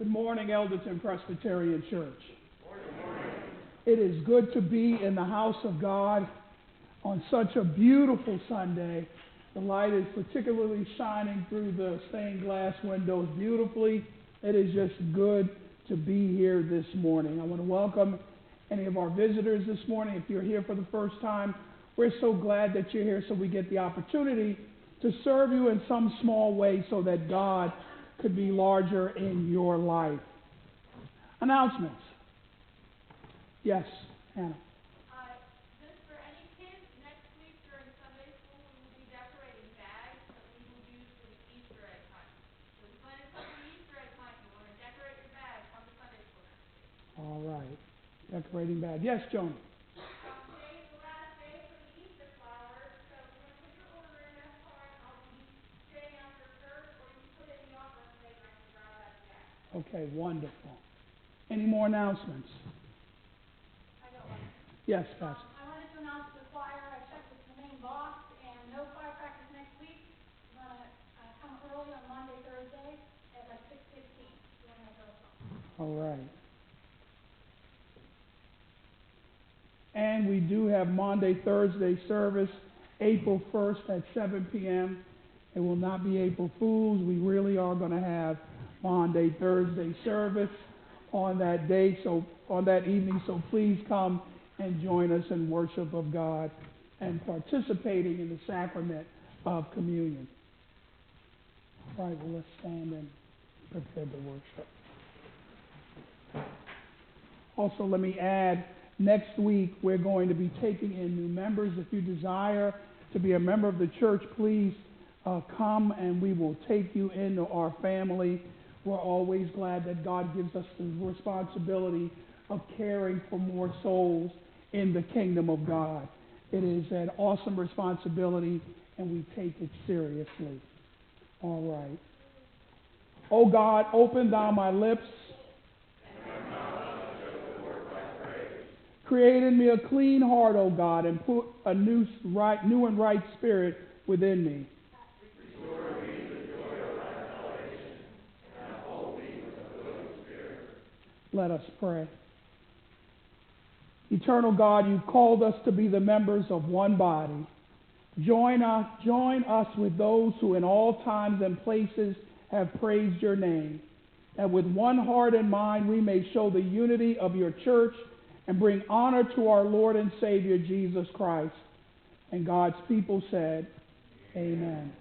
Good morning, Elderton Presbyterian Church. It is good to be in the house of God on such a beautiful Sunday. The light is particularly shining through the stained glass windows beautifully. It is just good to be here this morning. I want to welcome any of our visitors this morning. If you're here for the first time, we're so glad that you're here so we get the opportunity to serve you in some small way so that God could be larger in your life. Announcements. Yes, Hannah. Just for any kids, next week during Sunday school, we will be decorating bags that we will use for the Easter egg hunt. So we plan to come to the Easter egg hunt. You want to decorate your bag, come to Sunday school next week. All right. Decorating bag. Yes, Joan. Today is the last day for the Easter flowers, so if you want to put your order in, that's fine. I'll be staying after church, or you can put it in the office today and I can grab that back. Okay, wonderful. Any more announcements? Yes, Pastor. I wanted to announce to the choir, I checked with the main boss, and no choir practice next week. We're going to come early on Monday, Thursday at like 6:15. All right. And we do have Monday, Thursday service, April 1st at 7 p.m. It will not be April Fools. We really are going to have Monday, Thursday service on that day, so on that evening. So please come and join us in worship of God and participating in the sacrament of communion. All right, well, let's stand and prepare to worship. Also, let me add, next week we're going to be taking in new members. If you desire to be a member of the church, please come and we will take you into our family. We're always glad that God gives us the responsibility of caring for more souls in the kingdom of God. It is an awesome responsibility, and we take it seriously. All right. Oh God, open thou my lips. Create in me a clean heart, O God, and put a new and right spirit within me. Restore me the joy of thy salvation, and uphold me with a willing spirit. Let us pray. Eternal God, you called us to be the members of one body. Join us with those who in all times and places have praised your name, that with one heart and mind we may show the unity of your church and bring honor to our Lord and Savior Jesus Christ. And God's people said, Amen.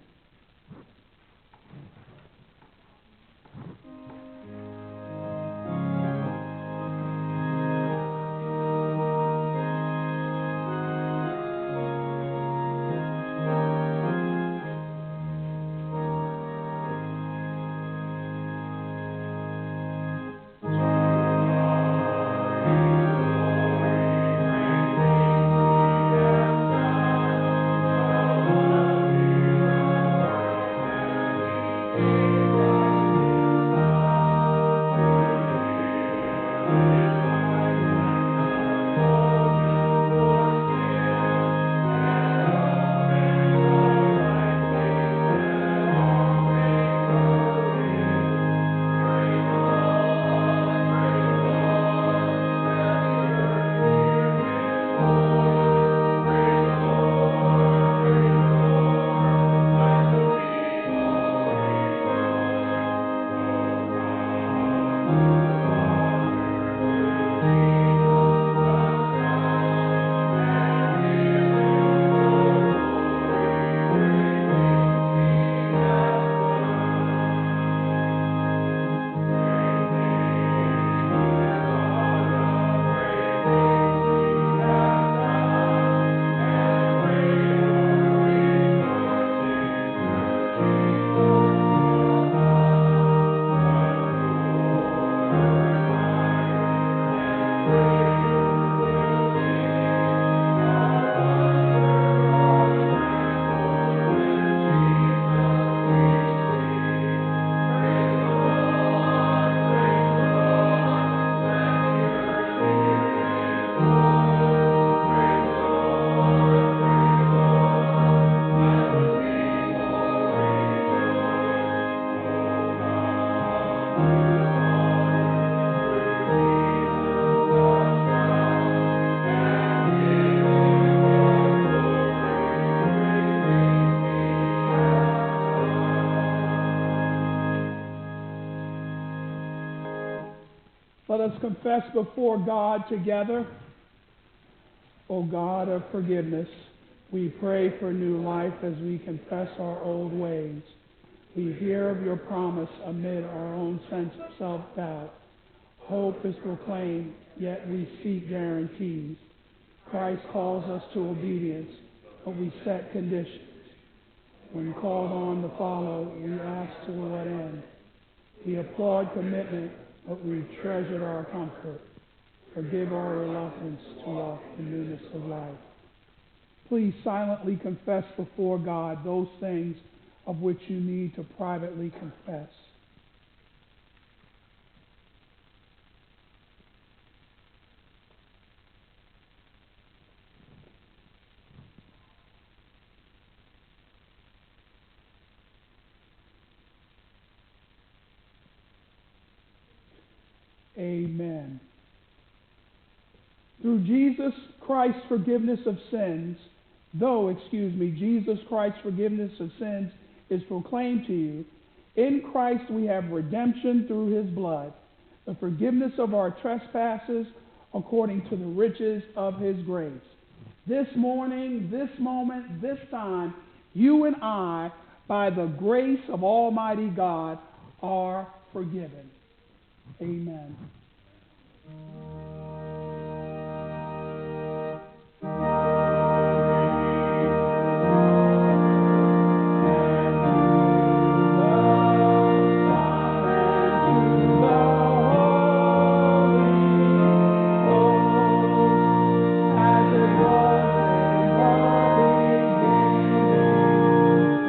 confess before God together. O God of forgiveness, we pray for new life as we confess our old ways. We hear of your promise amid our own sense of self-doubt. Hope is proclaimed, yet we seek guarantees. Christ calls us to obedience, but we set conditions. When called on to follow, we ask to what end. We applaud commitment, but we treasure our comfort. Forgive our reluctance to walk in newness of life. Please silently confess before God those things of which you need to privately confess. Amen. Through Jesus Christ's forgiveness of sins, Jesus Christ's forgiveness of sins is proclaimed to you, in Christ we have redemption through his blood, the forgiveness of our trespasses according to the riches of his grace. This morning, this moment, this time, you and I, by the grace of Almighty God, are forgiven. Amen.